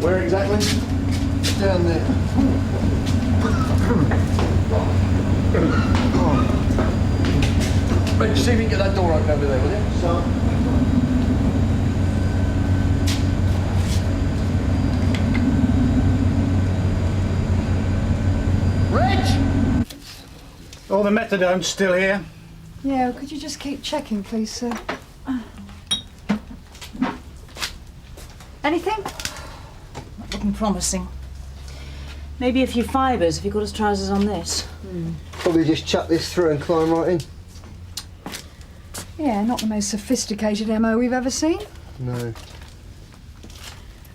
Where exactly? Down there. Right, just see if you can get that door open over there, will you? So. Reg! All the methadone's still here. Yeah, could you just keep checking, please, sir? Anything? Not looking promising. Maybe a few fibres if he got his trousers on this. Probably just chuck this through and climb right in. Yeah, not the most sophisticated MO we've ever seen. No.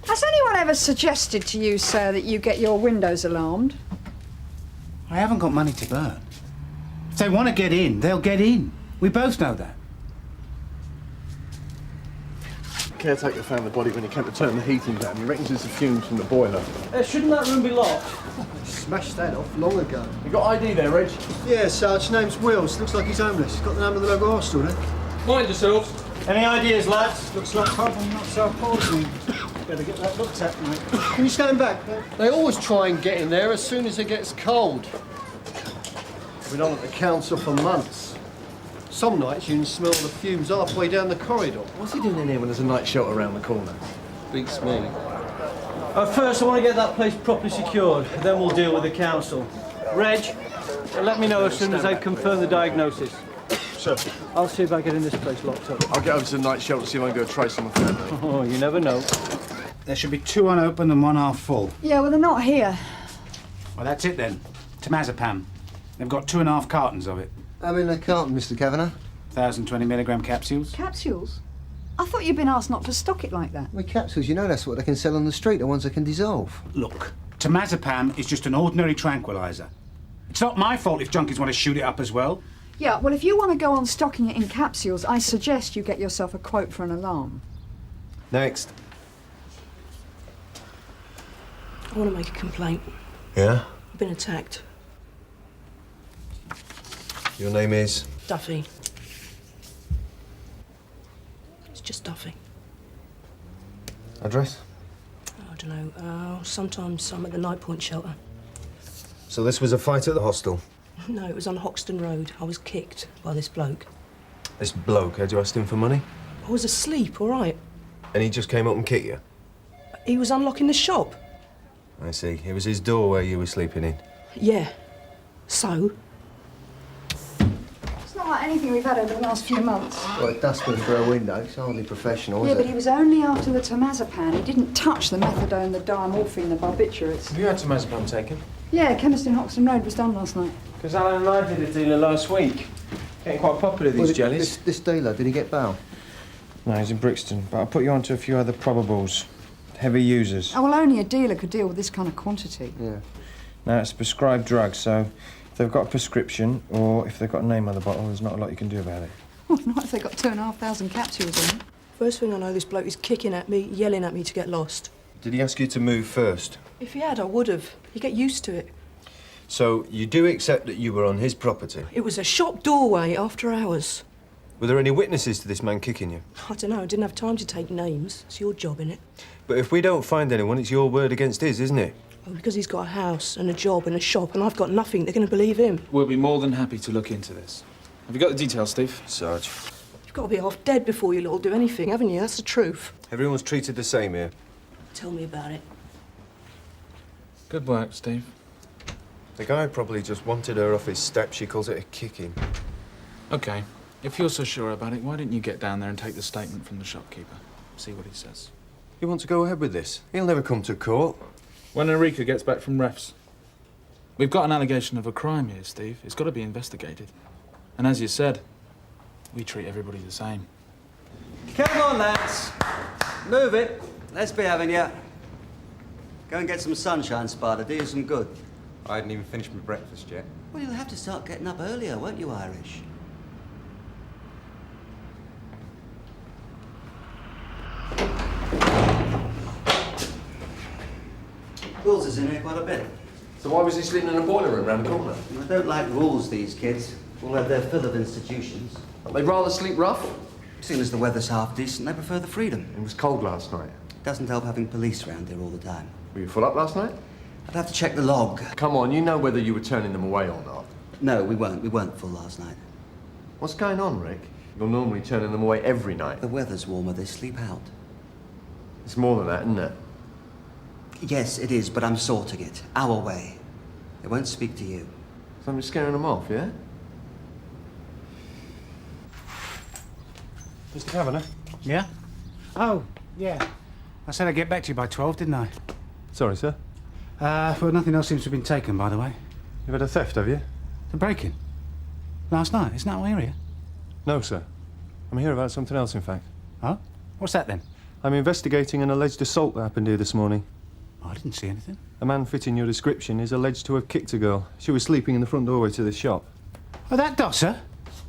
Has anyone ever suggested to you, sir, that you get your windows alarmed? I haven't got money to burn. If they want to get in, they'll get in. We both know that. Caretaker found the body when he came to turn the heating down. He reckons it's the fumes from the boiler. Shouldn't that room be locked? Smashed that off long ago. You got ID there, Reg? Yeah, Sarge. Name's Wills. Looks like he's homeless. He's got the number of the local hostel, there. Mind yourselves. Any ideas, lads? Looks like problem not so poisoning. Better get that looked at, mate. Can you stand back? They always try and get in there as soon as it gets cold. Been on at the council for months. Some nights you can smell the fumes halfway down the corridor. What's he doing in here when there's a night shelter around the corner? Beats me. First, I want to get that place properly secured. Then we'll deal with the council. Reg, let me know as soon as they confirm the diagnosis. Sir. I'll see if I get in this place locked up. I'll get over to the night shelter to see if I can go trace on the family. Oh, you never know. There should be 2 unopened and 1 half full. Yeah, well, they're not here. Well, that's it then. Temazepam. They've got 2.5 cartons of it. I'm in the carton, Mr. Kavanagh. 1,020 milligram capsules. Capsules? I thought you'd been asked not to stock it like that. With capsules, you know that's what they can sell on the street, the ones that can dissolve. Look, temazepam is just an ordinary tranquilizer. It's not my fault if junkies want to shoot it up as well. Yeah, well, if you want to go on stocking it in capsules, I suggest you get yourself a quote for an alarm. Next. I want to make a complaint. Yeah? I've been attacked. Your name is? Duffy. It's just Duffy. Address? I don't know. Sometimes I'm at the Night Point shelter. So this was a fight at the hostel? No, it was on Hoxton Road. I was kicked by this bloke. This bloke, had you asked him for money? I was asleep, all right. And he just came up and kicked you? He was unlocking the shop. I see. It was his door where you were sleeping in? Yeah. So? It's not like anything we've had over the last few months. Well, a dustbin for a window. It's hardly professional, Yeah, is but it? he was only after the temazepam. He didn't touch the methadone, the diamorphine, the barbiturates. Have you had temazepam taken? Yeah, chemist in Hoxton Road was done last night. Because Alan and I did a dealer last week. Getting quite popular, these jellies. This dealer, did he get bail? No, he's in Brixton, but I'll put you on to a few other probables. Heavy users. Oh, well, only a dealer could deal with this kind of quantity. Yeah. Now, it's a prescribed drug, so if they've got a prescription or if they've got a name on the bottle, there's not a lot you can do about it. Oh, not if they've got 2,500 capsules in. First thing I know, this bloke is kicking at me, yelling at me to get lost. Did he ask you to move first? If he had, I would have. You get used to it. So, you do accept that you were on his property? It was a shop doorway after hours. Were there any witnesses to this man kicking you? I don't know, I didn't have time to take names. It's your job, innit? But if we don't find anyone, it's your word against his, isn't it? Well, because he's got a house and a job and a shop and I've got nothing, they're going to believe him. We'll be more than happy to look into this. Have you got the details, Steve? Sarge. You've got to be half dead before you'll all do anything, haven't you? That's the truth. Everyone's treated the same here. Tell me about it. Good work, Steve. The guy probably just wanted her off his step. She calls it a kicking. OK. If you're so sure about it, why didn't you get down there and take the statement from the shopkeeper? See what he says. You want to go ahead with this? He'll never come to court. When Enrica gets back from refs. We've got an allegation of a crime here, Steve. It's got to be investigated. And as you said, we treat everybody the same. Come on, lads. Move it. Let's be having you. Go and get some sunshine, Sparta. Do you some good. I hadn't even finished my breakfast yet. Well, you'll have to start getting up earlier, won't you, Irish? Rules is in here quite a bit. So why was he sleeping in a boiler room round the corner? I don't like rules, these kids. All have their fill of institutions. They'd rather sleep rough? Seeing as the weather's half decent, they prefer the freedom. It was cold last night. Doesn't help having police around here all the time. Were you full up last night? I'd have to check the log. Come on, you know whether you were turning them away or not. No, we weren't. We weren't full last night. What's going on, Rick? You're normally turning them away every night. The weather's warmer, they sleep out. It's more than that, isn't it? Yes, it is, but I'm sorting it. Our way. They won't speak to you. So I'm just scaring them off, yeah? Mr. Kavanagh? Yeah? Oh, yeah. I said I'd get back to you by 12, didn't I? Sorry, sir. Well, nothing else seems to have been taken, by the way. You've had a theft, have you? The break-in? Last night, isn't that why you're here? No, sir. I'm here about something else, in fact. Oh? What's that, then? I'm investigating an alleged assault that happened here this morning. Oh, I didn't see anything. A man fitting your description is alleged to have kicked a girl. She was sleeping in the front doorway to this shop. Oh, that dosser?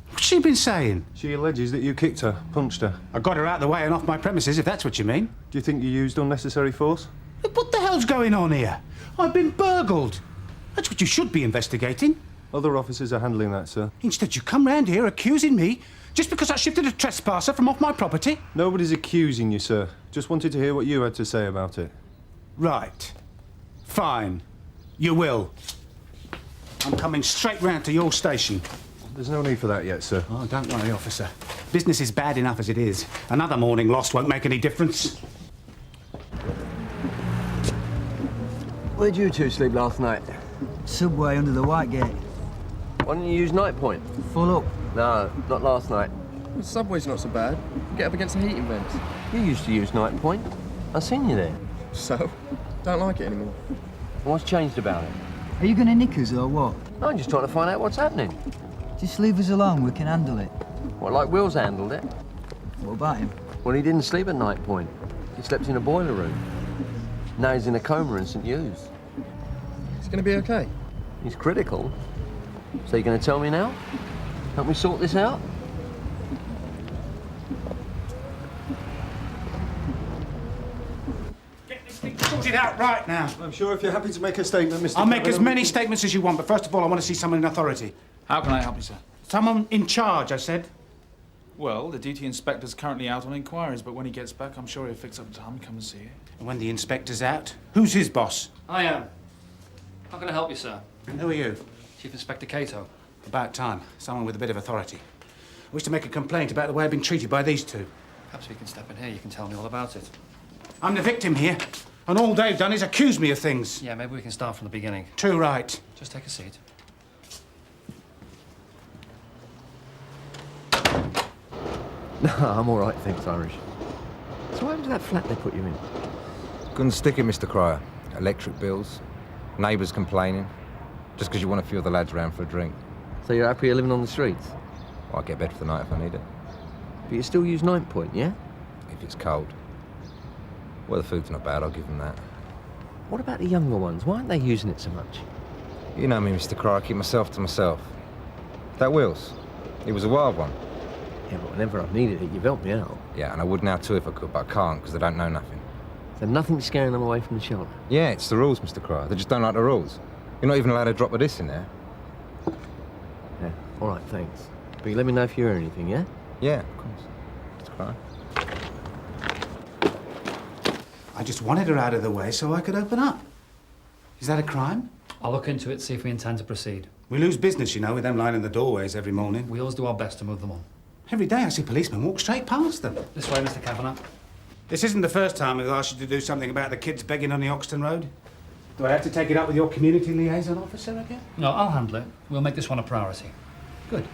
What's she been saying? She alleges that you kicked her, punched her. I got her out of the way and off my premises, if that's what you mean. Do you think you used unnecessary force? What the hell's going on here? I've been burgled. That's what you should be investigating. Other officers are handling that, sir. Instead, you come round here accusing me just because I shifted a trespasser from off my property. Nobody's accusing you, sir. Just wanted to hear what you had to say about it. Right. Fine. You will. I'm coming straight round to your station. There's no need for that yet, sir. Oh, don't worry, officer. Business is bad enough as it is. Another morning lost won't make any difference. Where'd you two sleep last night? Subway under the White Gate. Why didn't you use Night Point? Full up. No, not last night. The subway's not so bad. Get up against the heating vents. You used to use Night Point. I seen you there. So? Don't like it anymore. What's changed about it? Are you going to nick us or what? I'm just trying to find out what's happening. Just leave us alone, we can handle it. Well, like Will's handled it. What about him? Well, he didn't sleep at Night Point. He slept in a boiler room. Now he's in a coma in St. Hugh's. It's going to be okay. He's critical. So you're going to tell me now? Help me sort this out? Get this thing sorted out right now. I'm sure if you're happy to make a statement, Mr. I'll make as many statements as you want, but first of all, I want to see someone in authority. How can I help you, sir? Someone in charge, I said. Well, the duty inspector's currently out on inquiries, but when he gets back, I'm sure he'll fix up time and come and see you. And when the inspector's out, who's his boss? I am. How can I help you, sir? And who are you? Chief Inspector Cato. About time. Someone with a bit of authority. I wish to make a complaint about the way I've been treated by these two. Perhaps we can step in here. You can tell me all about it. I'm the victim here, and all they've done is accuse me of things. Yeah, maybe we can start from the beginning. Too right. Just take a seat. No, I'm all right, thanks, Irish. So what happened to that flat they put you in? Couldn't stick it, Mr. Cryer. Electric bills, neighbours complaining, just because you want a few of the lads round for a drink. So you're happy you're living on the streets? Well, I get bed for the night if I need it. But you still use Night Point, yeah? If it's cold. Well, the food's not bad, I'll give them that. What about the younger ones? Why aren't they using it so much? You know me, Mr. Cryer, I keep myself to myself. That Wills, he was a wild one. Yeah, but whenever I've needed it, you've helped me out. Yeah, and I would now too if I could, but I can't because they don't know nothing. So nothing's scaring them away from the shelter? Yeah, it's the rules, Mr. Cryer. They just don't like the rules. You're not even allowed a drop of this in there. Yeah, all right, thanks. But you let me know if you hear anything, yeah? Yeah, of course. Mr. Cryer. I just wanted her out of the way so I could open up. Is that a crime? I'll look into it, see if we intend to proceed. We lose business, you know, with them lining the doorways every morning. We always do our best to move them on. Every day I see policemen walk straight past them. This way, Mr. Kavanagh. This isn't the first time I've asked you to do something about the kids begging on the Oxton Road. Do I have to take it up with your community liaison officer again? No, I'll handle it. We'll make this one a priority. Good.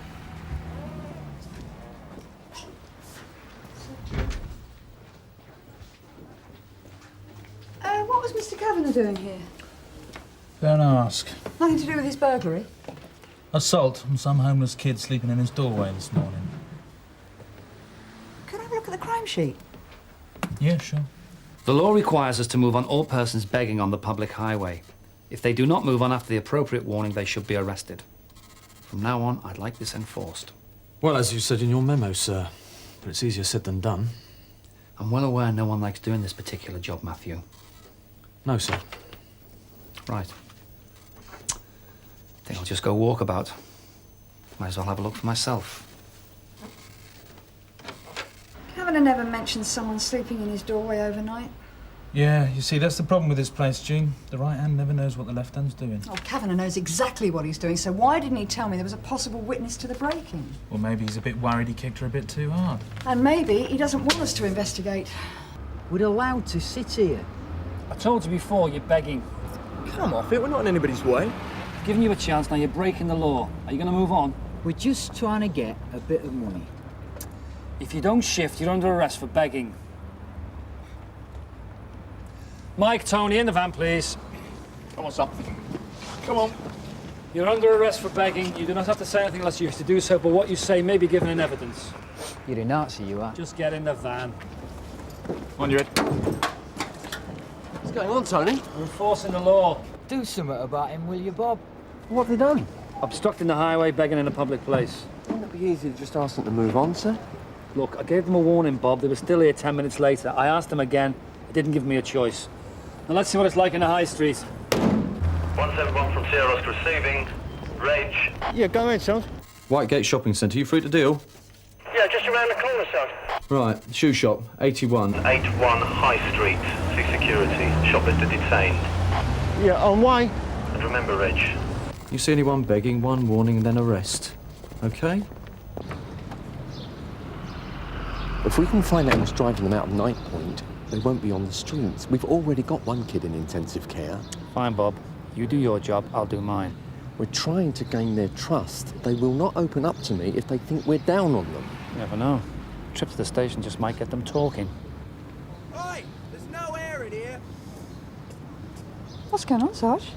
What was Mr. Kavanagh doing here? Don't ask. Nothing to do with his burglary? Assault on some homeless kid sleeping in his doorway this morning. Can I have a look at the crime sheet? Yeah, sure. The law requires us to move on all persons begging on the public highway. If they do not move on after the appropriate warning, they should be arrested. From now on, I'd like this enforced. Well, as you said in your memo, sir, but it's easier said than done. I'm well aware no one likes doing this particular job, Matthew. No, sir. Right. I think I'll just go walk about. Might as well have a look for myself. Kavanagh never mentioned someone sleeping in his doorway overnight. Yeah, you see, that's the problem with this place, Jean. The right hand never knows what the left hand's doing. Oh, Kavanagh knows exactly what he's doing, so why didn't he tell me there was a possible witness to the break-in? Well, maybe he's a bit worried he kicked her a bit too hard. And maybe he doesn't want us to investigate. We're allowed to sit here. I told you before, you're begging. Come off it, we're not in anybody's way. Giving you a chance, now you're breaking the law. Are you going to move on? We're just trying to get a bit of money. If you don't shift, you're under arrest for begging. Mike, Tony, in the van, please. Come on, son. Come on. You're under arrest for begging. You do not have to say anything unless you wish to do so, but what you say may be given in evidence. You're a Nazi, you are. Just get in the van. On your head. What's going on, Tony? We're enforcing the law. Do something about him, will you, Bob? What have they done? Obstructing the highway, begging in a public place. Wouldn't it be easy to just ask them to move on, sir? Look, I gave them a warning, Bob. They were still here 10 minutes later. I asked them again. They didn't give me a choice. Now let's see what it's like in the high street. 171 from Sierra Oscar receiving. Reg. Yeah, go ahead, son. Whitegate Shopping Centre, you free to deal? Yeah, just around the corner, son. Right, shoe shop, 81. 81 High Street. See security. Shoplifter detained. Yeah, on way. And remember, Reg. You see anyone begging, one warning and then arrest. OK? If we can find out what's driving them out of Night Point, they won't be on the streets. We've already got one kid in intensive care. Fine, Bob. You do your job, I'll do mine. We're trying to gain their trust. They will not open up to me if they think we're down on them. You never know. A trip to the station just might get them talking. Oi! There's no air in here! What's going on, Sarge?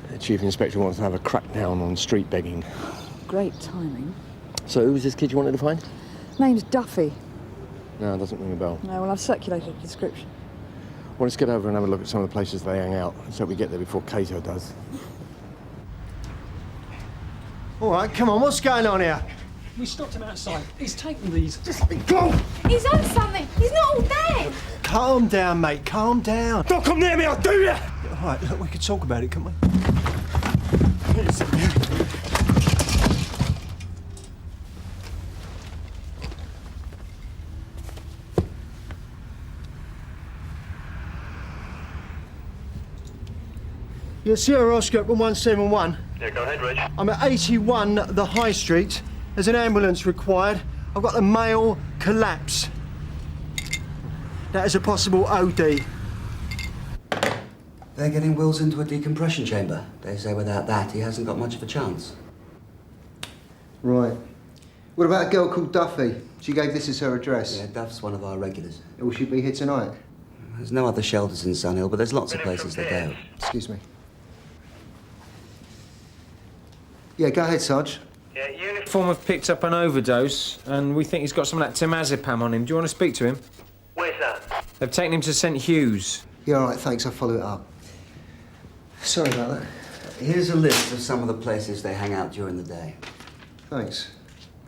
The Chief Inspector wants to have a crackdown on street begging. Great timing. So who was this kid you wanted to find? Name's Duffy. No, it doesn't ring a bell. No, well, I've circulated a description. Well, let's get over and have a look at some of the places they hang out. Let's hope we get there before Cato does. All right, come on, what's going on here? We stopped him outside. He's taken these. Just let me go! He's on something. He's not all there. Calm down, mate, calm down. Don't come near me, I'll do ya! All right, look, we could talk about it, can't we? Yeah, Sierra Oscar 171. Yeah, go ahead, Reg. I'm at 81 the High Street. There's an ambulance required. I've got a male collapse. That is a possible OD. They're getting Wills into a decompression chamber. They say without that, he hasn't got much of a chance. Right. What about a girl called Duffy? She gave this as her address. Yeah, Duff's one of our regulars. Will she be here tonight? There's no other shelters in Sunhill, but there's lots of places they go. Excuse me. Yeah, go ahead, Sarge. Yeah, Uniform have picked up an overdose, and we think he's got some of that temazepam on him. Do you want to speak to him? Where's that? They've taken him to St Hughes. Yeah, all right, thanks. I'll follow it up. Sorry about that. Here's a list of some of the places they hang out during the day. Thanks.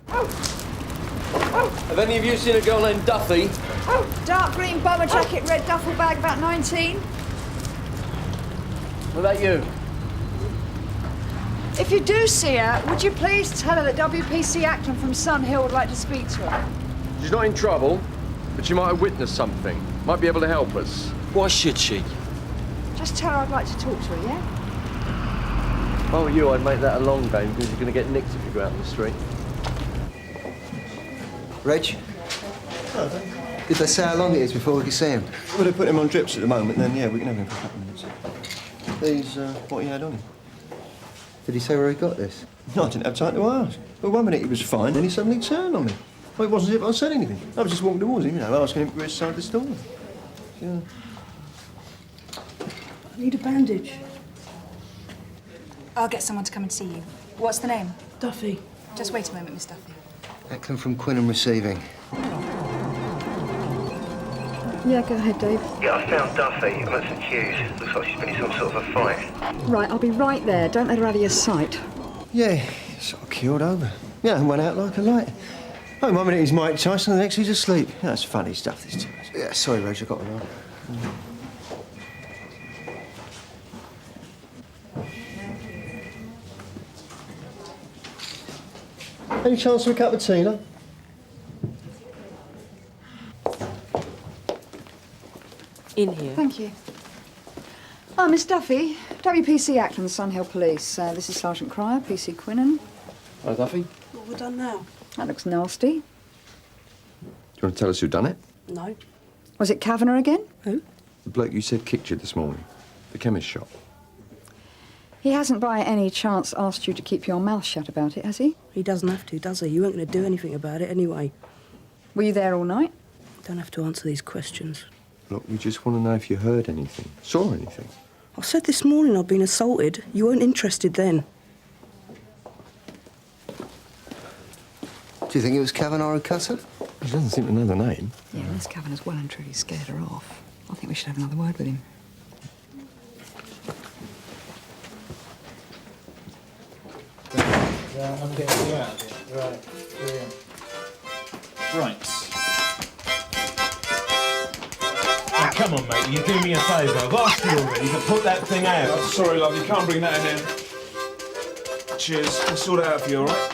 Have any of you seen a girl named Duffy? Dark green bomber jacket, red duffel bag, about 19. What about you? If you do see her, would you please tell her that WPC Ackland from Sunhill would like to speak to her? She's not in trouble, but she might have witnessed something. Might be able to help us. Why should she? Just tell her I'd like to talk to her, yeah? If I were you, I'd make that a long game because you're going to get nicked if you go out on the street. Reg? Did they say how long it is before we can see him? Well, they put him on drips at the moment, then, yeah, we can have him for a couple of minutes. These, what he had on him. Did he say where he got this? No, I didn't have time to ask. Well, 1 minute he was fine, then he suddenly turned on me. Well, it wasn't as if I said anything. I was just walking towards him, you know, asking him for his side of the story. Yeah. I need a bandage. I'll get someone to come and see you. What's the name? Duffy. Just wait a moment, Miss Duffy. Ackland from Quinham Receiving. Yeah, go ahead, Dave. Yeah, I found Duffy. I'm at St Hughes. Looks like she's been in some sort of a fight. Right, I'll be right there. Don't let her out of your sight. Yeah, sort of keeled over. Yeah, and went out like a light. Oh, 1 minute he's Mike Tyson, the next he's asleep. Yeah, that's funny stuff, this too. Yeah, sorry, Roach, I got one on. Any chance for a cup of tea, love? in here. Thank you. Oh, Miss Duffy, WPC Ackland, Sunhill Police. This is Sergeant Cryer, PC Quinnan. Hello, Duffy. What have we done now? That looks nasty. Do you want to tell us who done it? No. Was it Kavanagh again? Who? The bloke you said kicked you this morning. The chemist shop. He hasn't by any chance asked you to keep your mouth shut about it, has he? He doesn't have to, does he? You weren't going to do anything about it anyway. Were you there all night? Don't have to answer these questions. Look, we just want to know if you heard anything, saw anything. I said this morning I'd been assaulted. You weren't interested then. Do you think it was Kavanagh who cut her? He doesn't seem to know the name. Yeah, Miss Kavanagh's well and truly scared her off. I think we should have another word with him. Right. Now, come on, mate. You do me a favour. I've asked you already to put that thing out. Oh, sorry, love. You can't bring that in here. Cheers. I'll sort it out for you, all right?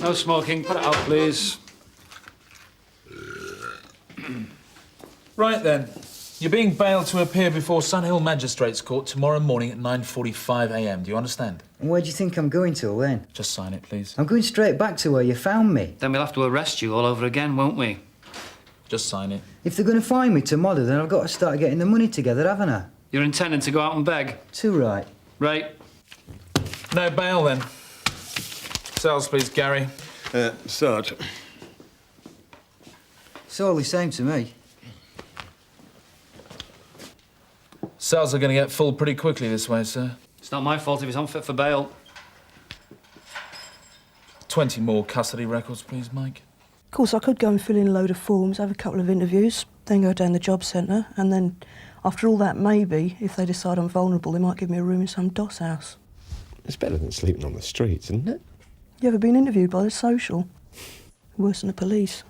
No smoking. Put it out, please. Right then. You're being bailed to appear before Sunhill Magistrates Court tomorrow morning at 9:45 a.m. Do you understand? And where do you think I'm going till then? Just sign it, please. I'm going straight back to where you found me. Then we'll have to arrest you all over again, won't we? Just sign it. If they're going to find me tomorrow, then I've got to start getting the money together, haven't I? You're intending to go out and beg? Too right. Right. No bail, then. Cells, please, Gary. Sarge. It's all the same to me. Cells are going to get full pretty quickly this way, sir. It's not my fault if he's unfit for bail. 20 more custody records, please, Mike. Of course, I could go and fill in a load of forms, have a couple of interviews, then go down the job centre, and then, after all that, maybe, if they decide I'm vulnerable, they might give me a room in some doss house. It's better than sleeping on the streets, isn't it? You ever been interviewed by the social? Worse than the police.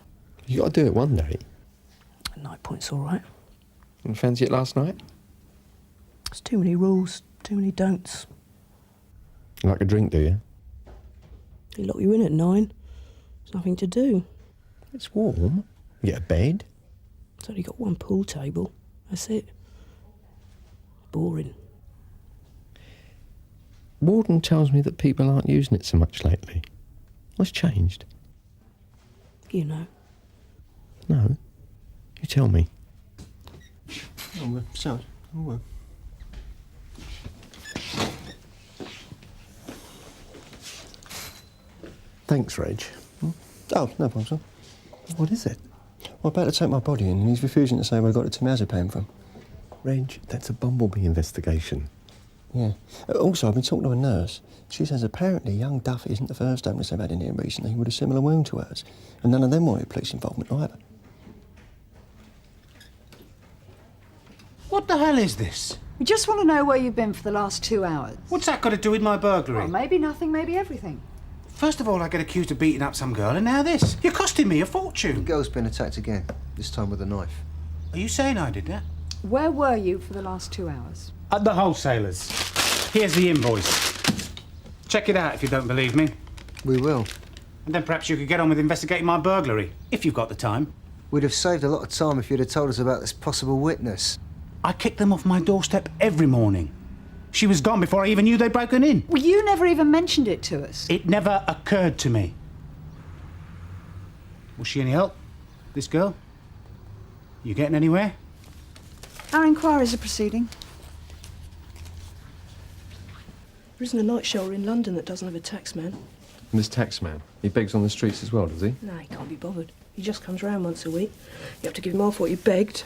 You got to do it one day. At night point's all right. And fancy it last night? There's too many rules, too many don'ts. You like a drink, do you? They lock you in at 9. There's nothing to do. It's warm. You get a bed. It's only got one pool table. That's it. Boring. Warden tells me that people aren't using it so much lately. What's changed? You know. No. You tell me. Oh, well, so, oh, well. Thanks, Reg. Oh, no problem, sir. What is it? Well, about to take my body in, and he's refusing to say where I got it to Mazepam from. Reg, that's a bumblebee investigation. Yeah. Also, I've been talking to a nurse. She says apparently young Duffy isn't the first homeless they've had in here recently with a similar wound to hers. And none of them wanted police involvement either. What the hell is this? We just want to know where you've been for the last 2 hours. What's that got to do with my burglary? Well, maybe nothing, maybe everything. First of all, I get accused of beating up some girl, and now this. You're costing me a fortune. The girl's been attacked again, this time with a knife. Are you saying I did that? Where were you for the last 2 hours? At the wholesalers. Here's the invoice. Check it out if you don't believe me. We will. And then perhaps you could get on with investigating my burglary, if you've got the time. We'd have saved a lot of time if you'd have told us about this possible witness. I kicked them off my doorstep every morning. She was gone before I even knew they'd broken in. Well, you never even mentioned it to us. It never occurred to me. Was she any help, this girl? You getting anywhere? Our inquiries are proceeding. There isn't a night shelter in London that doesn't have a taxman. And this taxman, he begs on the streets as well, does he? No, he can't be bothered. He just comes round once a week. You have to give him half what you begged,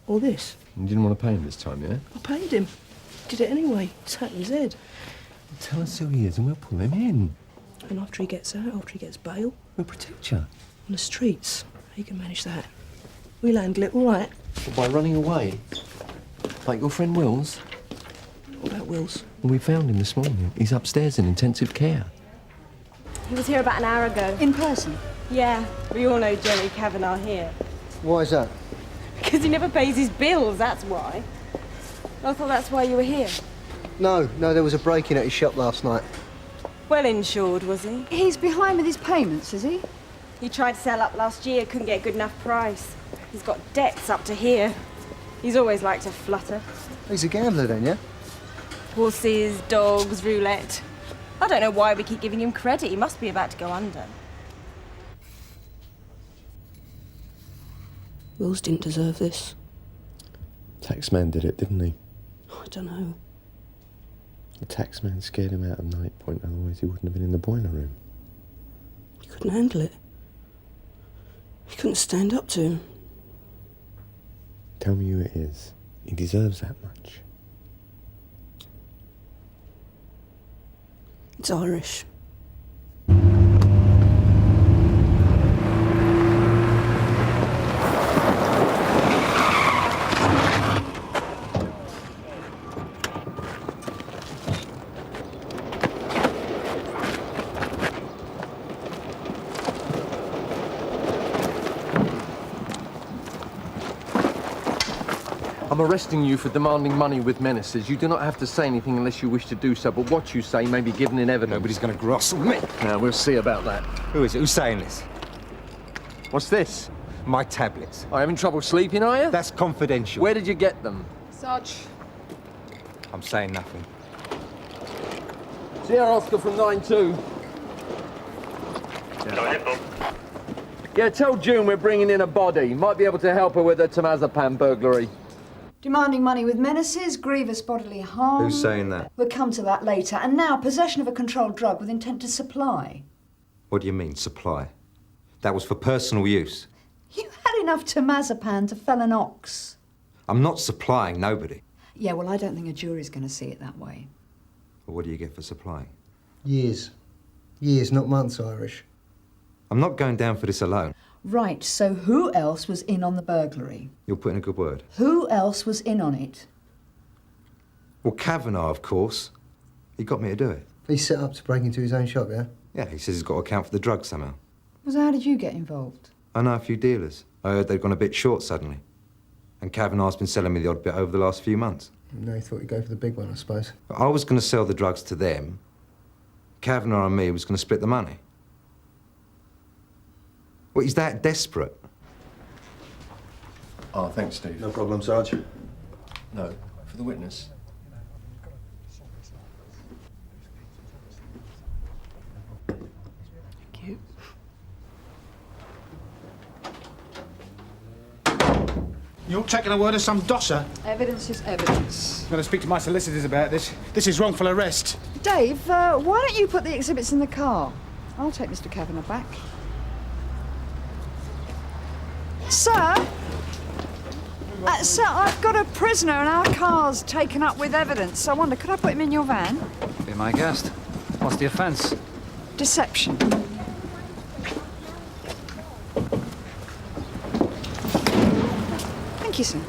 or this. You didn't want to pay him this time, yeah? I paid him. Did it anyway. It's hat in his head. Tell us who he is and we'll pull him in. And after he gets out, after he gets bail, We'll protect you. on the streets, he can manage that. We'll handle it, all right? By running away? Like your friend Will's? What about Will's? Well, we found him this morning. He's upstairs in intensive care. He was here about an hour ago. In person? Yeah, we all know Jerry Kavanagh here. Why is that? Because he never pays his bills, that's why. I thought that's why you were here. No, there was a break-in at his shop last night. Well insured, was he? He's behind with his payments, is he? He tried to sell up last year, couldn't get a good enough price. He's got debts up to here. He's always liked to flutter. He's a gambler then, yeah? Horses, dogs, roulette. I don't know why we keep giving him credit. He must be about to go under. Wills didn't deserve this. Taxman did it, didn't he? I don't know. The taxman scared him out of Night Point, otherwise he wouldn't have been in the boiler room. He couldn't handle it. He couldn't stand up to him. Tell me who it is. He deserves that much. It's Irish. I'm arresting you for demanding money with menaces. You do not have to say anything unless you wish to do so, but what you say may be given in evidence. Nobody's going to grostle me. Now, we'll see about that. Who is it? Who's saying this? What's this? My tablets. Are you having trouble sleeping, are you? That's confidential. Where did you get them? Sarge. I'm saying nothing. Sierra Oscar from 9-2. Yeah, tell June we're bringing in a body. Might be able to help her with her Temazepam burglary. Demanding money with menaces, grievous bodily harm. Who's saying that? We'll come to that later. And now, possession of a controlled drug with intent to supply. What do you mean, supply? That was for personal use. You had enough Temazepam to fell an ox. I'm not supplying nobody. Yeah, well, I don't think a jury's going to see it that way. Well, what do you get for supplying? Years. Years, not months, Irish. I'm not going down for this alone. Right, so who else was in on the burglary? You'll put in a good word. Who else was in on it? Well, Kavanagh, of course. He got me to do it. He set up to break into his own shop, yeah? Yeah, he says he's got to account for the drugs somehow. So how did you get involved? I know a few dealers. I heard they'd gone a bit short suddenly. And Kavanagh's been selling me the odd bit over the last few months. No, he thought he'd go for the big one, I suppose. I was going to sell the drugs to them. Kavanagh and me was going to split the money. Well, he's that desperate. Oh, thanks, Steve. No problem, Sarge. No, for the witness. Thank you. You're taking a word of some dosser. Evidence is evidence. I'm going to speak to my solicitors about this. This is wrongful arrest. Dave, why don't you put the exhibits in the car? I'll take Mr. Kavanagh back. Sir? Sir, I've got a prisoner and our car's taken up with evidence. I wonder, could I put him in your van? Be my guest. What's the offence? Deception. Thank you, sir.